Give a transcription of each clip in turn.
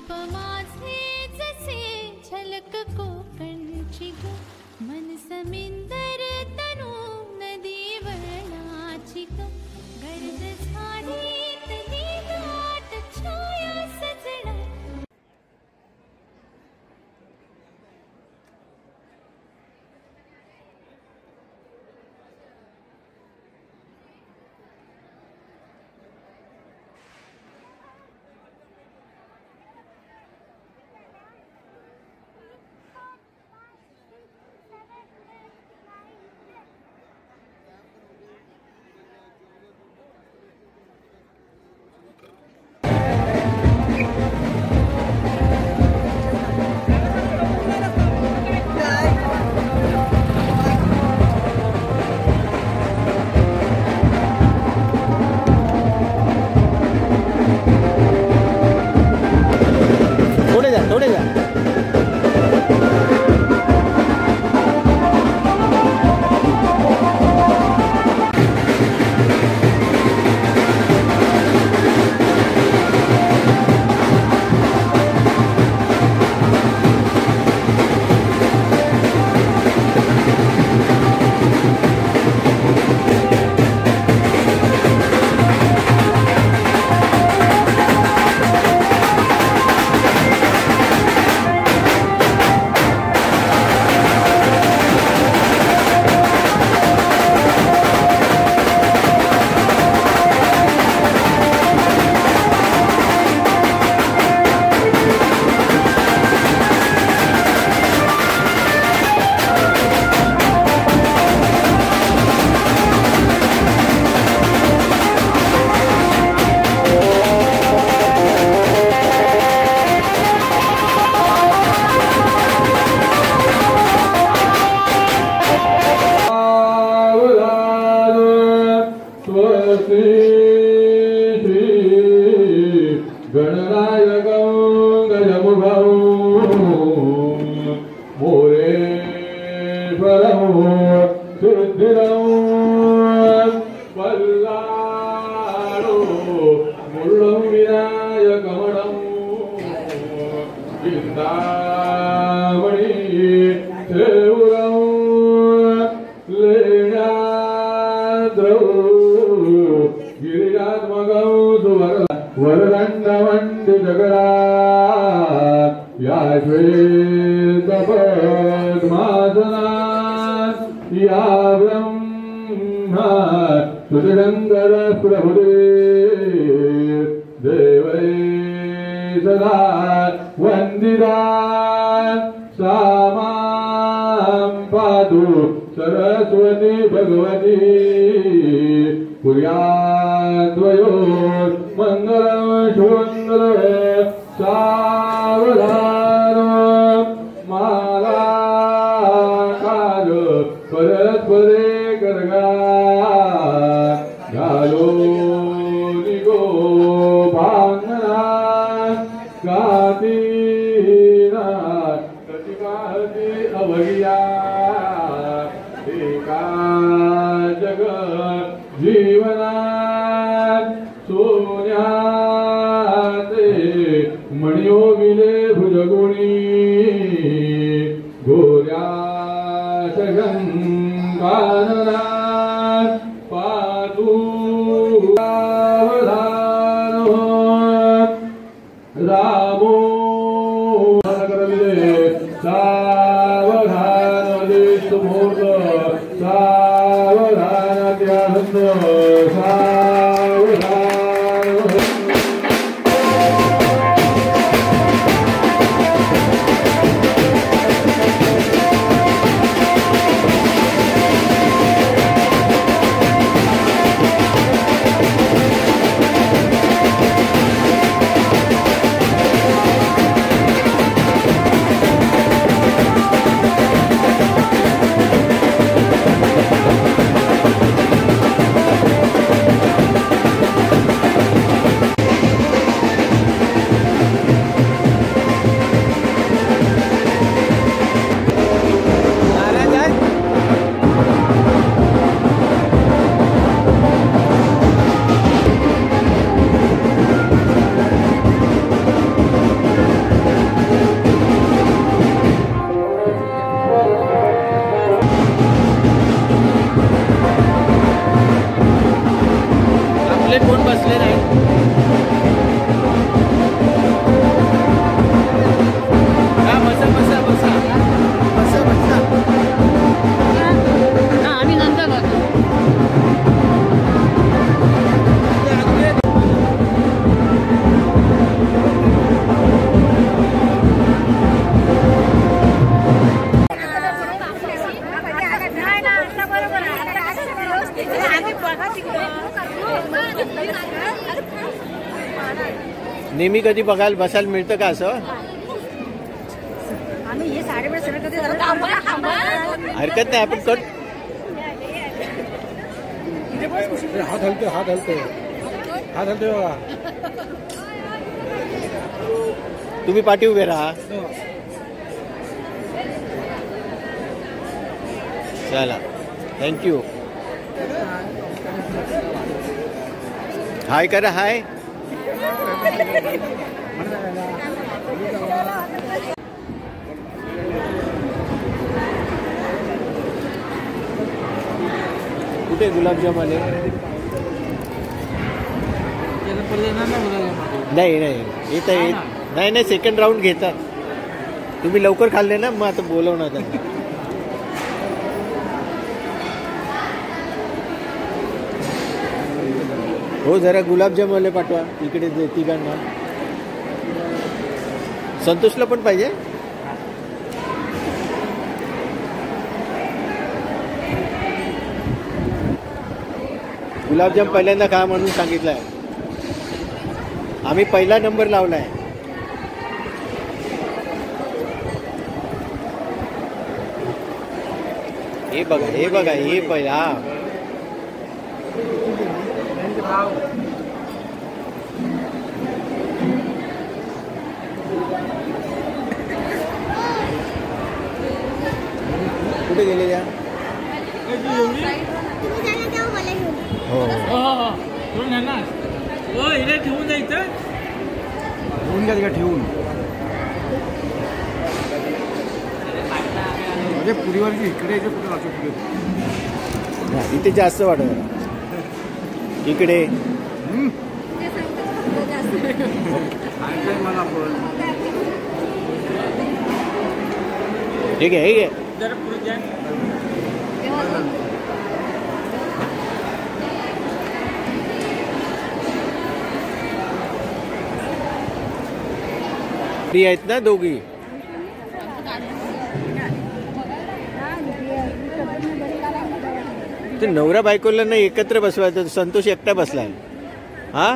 रूप माझे जसे झलक कोकणची ग मन समिंदर तनु नदी वळणाची ग गर्द झाडीतली दाट छाया सजना नेहमी कधी बघायला बसायला मिळतं का असं? आम्ही हे साडेवेळ सगळं कधी हरकत नाही, आपण कट. हात हलते हात हलते हात हलते बघा. तुम्ही पाठी उभे राहा. चला, थँक्यू. हाय करा, हाय. कुठे गुलाबजाम आले? नाही नाही येत आहे. नाही नाही, सेकंड राऊंड घेतात. तुम्ही लवकर खाल्ले ना, मग आता बोलवणार त्यांना. हो, जरा गुलाबजाम वाले पाठवा इकडे तिघांना. संतोषला पण पाहिजे. गुलाबजाम पहिल्यांदा खा म्हणून सांगितलंय. आम्ही पहिला नंबर लावलाय. हे बघा, हे बघा, हे पहिला. कुठे गेले या? हो, ठेवून जायचं. ठेवून घ्या तिकडे ठेवून. म्हणजे पुरीवरची इकडे यायचं कुठे लागतो पुढे. इथे जास्त वाटत. इकडे मला ठीक आहे, ठीक आहे. फ्री आहेत ना दोघी? ते नवरा बायकोला नाही एकत्र बसवायचं. संतोष एकटा बसलाय. हा,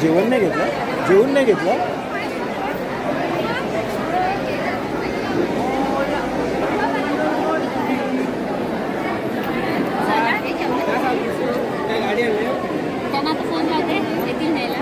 जेवण नाही घेतलं? जेवण नाही घेतलं? त्यांना आता फोन लावते, येतील न्यायला.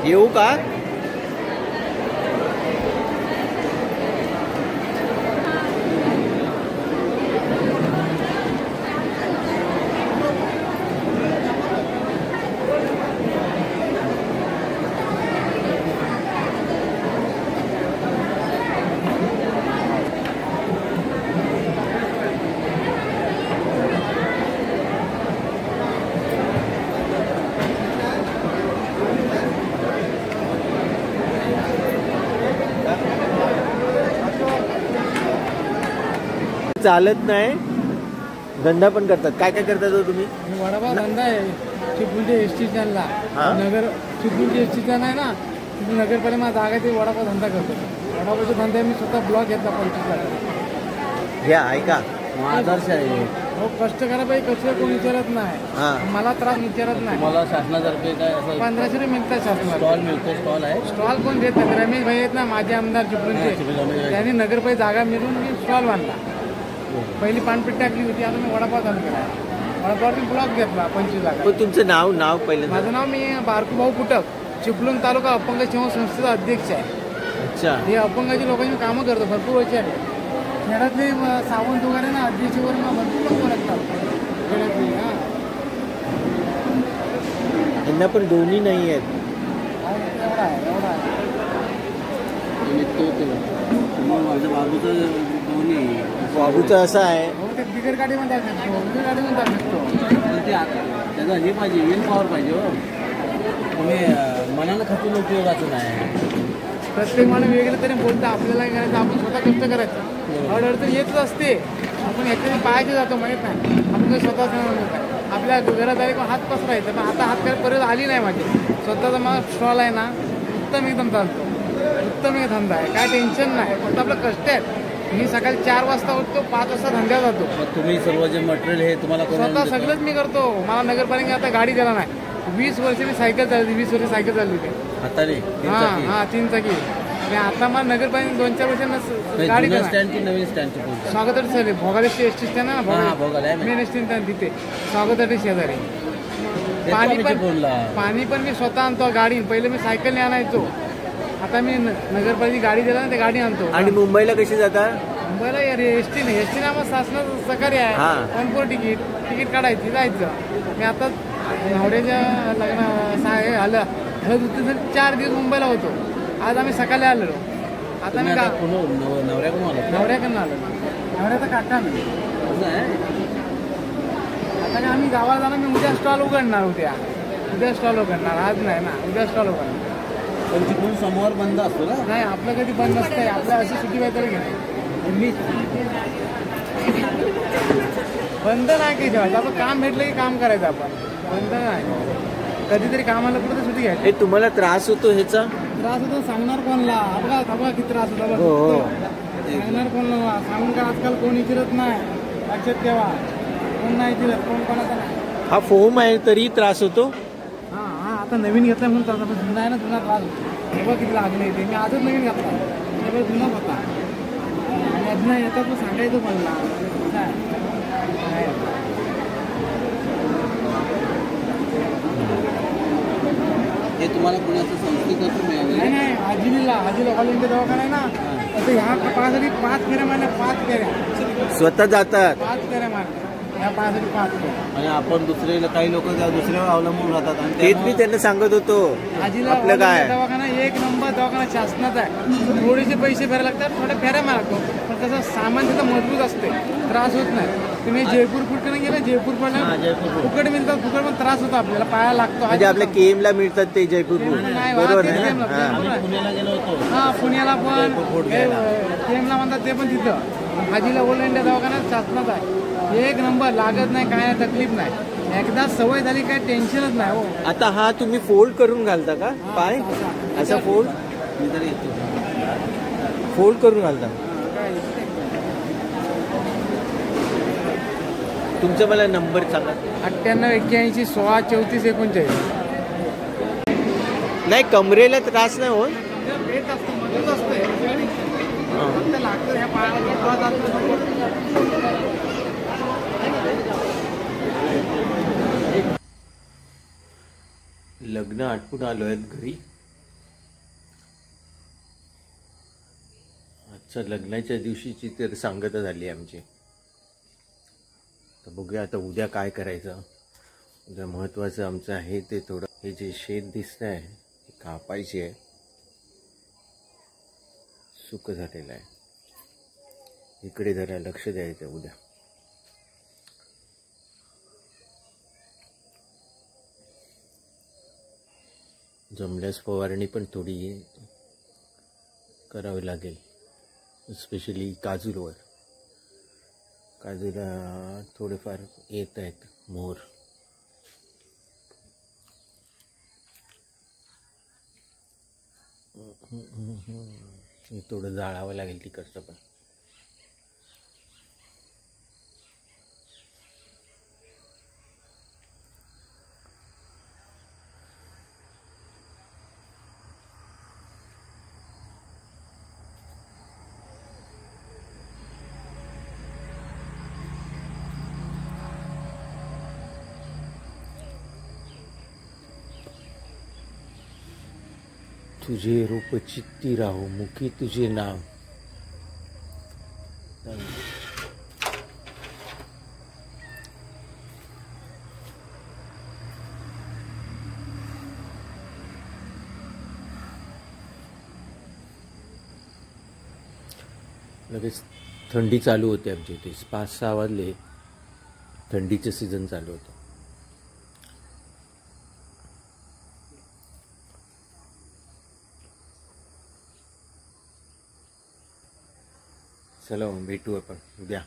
येऊ का? चालत नाही, धंदा पण करतात. काय काय करतात हो तुम्ही? वडापाव धंदा आहे. चिपळूणच्या एस टी स्टँडला नगर, चिपळूणची एस टी स्टँड आहे ना, तिथे नगरपालिका जागा ते वडापाव धंदा करतो. वडापावचा धंदा मी स्वतः ब्लॉक घेतला 25 लाख. घ्या, ऐका, आदर्श आहे. हो, कष्ट करा पाहिजे. कष्ट कोणी विचारत नाही. मला त्रास विचारत नाही. मला शासनातर्फे काय 1500 रुपये मिळतात शासनाला. स्टॉल मिळतो. स्टॉल आहे. स्टॉल कोण देत नाही. रमेश भाई आहेत ना, माझे आमदार चिपळूणचे, त्यांनी नगरपालिका जागा मिळून मी स्टॉल बांधला. पहिली पानपट्टी टाकली होती, आता मी वडापाव चालू केला. वडापावचा ब्लॉक घेतला 25 लाख. तुमचं नाव पहिलं? माझं नाव, मी बारकू भाऊ पुटक, चिपळूण तालुका अपंग सेवा संस्थेचा अध्यक्ष आहे. अच्छा. हे अपंगाची लोकांची कामं करतो भरपूर वर्ष आहे. खेड्यातले सावंत वगैरे ना, अध्यक्षवर भरपूर लोक ओळखतात खेड्यातले. त्यांना पण दोन्ही नाही आहेत. एवढा आहे. माझ्या बाबूचं दोन्ही बाबूचं असं आहे. हो ते बिगर गाडीमध्ये शकतो, बिगर गाडीमध्ये शकतो. पण ते त्याचा हे पाहिजे, विल पॉवर पाहिजे हो. तुम्ही मनानं खचून उपयोगाचं नाही. प्रत्येक माणूस वेगळं तरी बोलतं, आपल्याला काय करायचं, आपण स्वतः कष्ट करायचं. अडचण येतच असते, आपण याच्याने पाहायचे जातो माहीत नाही, आपण काही स्वतःच आपल्या घरात आले हात पसरायचं. पण आता हात काय परत आली नाही माझी. स्वतःचा मला स्टॉल आहे ना, उत्तम एकदम चालतो, उत्तम एक धंदा आहे, काय टेन्शन नाही. फक्त आपलं कष्ट आहे. मी सकाळी 4 वाजता उठतो, 5 वाजता धंद्यात जातो. मग तुम्ही सर्व जे मटेरियल हे तुम्हाला कोण स्वतः सगळंच मी करतो. मला नगरपालिका आता गाडी दिला नाही. 20 वर्ष मी सायकल चालली, 20 वर्ष सायकल चालली होती. हाताने हा 3 चाकी. आणि आता मला नगरपालिका 2-4 वर्षांना गाडी दिला. स्टँड की नवीन स्टँडची स्वागत सर भोगालेची एस टी स्टँड आहे ना, भोगाला मेन एस टी स्टँड तिथे स्वागत शेजारी. पाणी पण मी स्वतः आणतो गाडी. पहिले मी सायकलने आणायचो, आता मी नगरपालिका गाडी दिला ना, ते गाडी आणतो. आणि मुंबईला कशी जातात? मुंबईला एसटी नाही, एसटी आम्हाला शासनाचं सहकार्य आहे. कॉन्फोर तिकीट काढायची, जायचं. मी आता नवऱ्याच्या लग्न आलं 4 दिवस मुंबईला होतो. आज आम्ही सकाळी आलेलो. आता मी नवऱ्याकडून आलो, नवऱ्याचा काका मी. आता काय आम्ही गावाला जाणार. मी उद्या स्टॉल उघडणार, उद्या स्टॉल उघडणार, आज नाही ना, उद्या स्टॉल उघडणार. पण तिकडून समोर बंद असतो ना? नाही, आपलं कधी बंद नसतंय. आपल्या अशी सुट्टी वगैरे घेणार बंद नाही काही ठेवायचं. आपण काम भेटलं की काम करायचं, आपण बंद नाही. कधीतरी कामाला कुठं सुट्टी घ्यायची. हे तुम्हाला त्रास होतो ह्याचा? त्रास होतो सांगणार कोणला? बघा किती त्रास होता. सांगणार कोणला? सांगून का आजकाल कोण विचारत नाही, लक्षात ठेवा. कोण नाही विचारत, कोण कोणाचा नाही. हा फोम आहे तरी त्रास होतो? हा आता नवीन घेतला म्हणून त्रास होतो. जुना आहे ना, जुना त्रास होतो. तेव्हा किती लागले ते. मी आजच नवीन घेतला, तेव्हा जुनाच होता. आणि अजून येतात मग सांगायचं मला हे तुम्हाला कुणाचं संस्थेतून मिळालं? नाही, आजीला ऑल इंडिया दवाखाना आहे ना, तर ह्या पायासाठी 5 फेऱ्या मारल्या. 5 फेऱ्या स्वतः जातात? 5 फेऱ्या मारल्या ह्या पायासाठी. 5 फेऱ्या. आणि आपण दुसरे काही लोक दुसऱ्यावर अवलंबून राहतात. आणि तेच मी त्यांना सांगत होतो. आजीला आपलं काय दवाखाना 1 नंबर दवाखाना शासनाचा आहे. थोडेसे पैसे भरायला लागतात, थोड्या फेऱ्या मारतो. पण कसं सामान तिथं मजबूत असते, त्रास होत नाही. तुम्ही जयपूर कुठे गेलं, जयपूर पण फुकट मिळतात. फुकट पण त्रास होतो आपल्याला, पाया लागतो. म्हणजे आपल्या केम ला मिळतात ते जयपूर, बरोबर आहे ना? पुण्याला गेलो होतो. हा पुण्याला पण केमला म्हणतात, ते पण तिथं. आजीला ऑल इंडिया दवाखाना शासनाचा आहे. 1 नंबर, लागत नाही, काय तकलीफ नाही. एकदा सवय झाली काय टेन्शनच नाही हो. आता हा तुम्ही फोल्ड करून घालता का पाय? असा फोल्ड करून घालता? तुमचा मला नंबर सांगा. 98 81 16 34 39. नाही, कमरेला त्रास नाही होत? पेट असतो, मजबूत असते. लागतं ह्या पायाला. लग्न आटपून आलो आहेत घरी. आजच्या लग्नाच्या दिवशीची तर सांगता झाली आमची. तर बघूया आता उद्या काय करायचं. उद्या महत्त्वाचं आमचं आहे ते थोडं, हे जे शेत दिसत आहे हे कापायची आहे. सुक झालेलं आहे, इकडे जरा लक्ष द्यायचं उद्या. जमल्यास फवारणी पण थोडी करावी लागेल, स्पेशली काजूला थोडेफार येत आहेत मोर. थोडं जाळावं लागेल तिकडचं पण. तुझे रूप चित्ती राहो मुखी तुझे नाम. लगेच थंडी चालू होते आमच्या इथे 5-6 वाजले थंडीचं सीझन चालू होतं. चला मग भेटू आपण उद्या.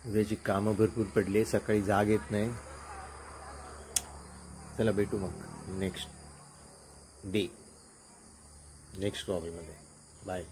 उद्याची कामं भरपूर पडली, सकाळी जाग येत नाही. चला भेटू मग नेक्स्ट डे नेक्स्ट व्लॉगमध्ये. बाय.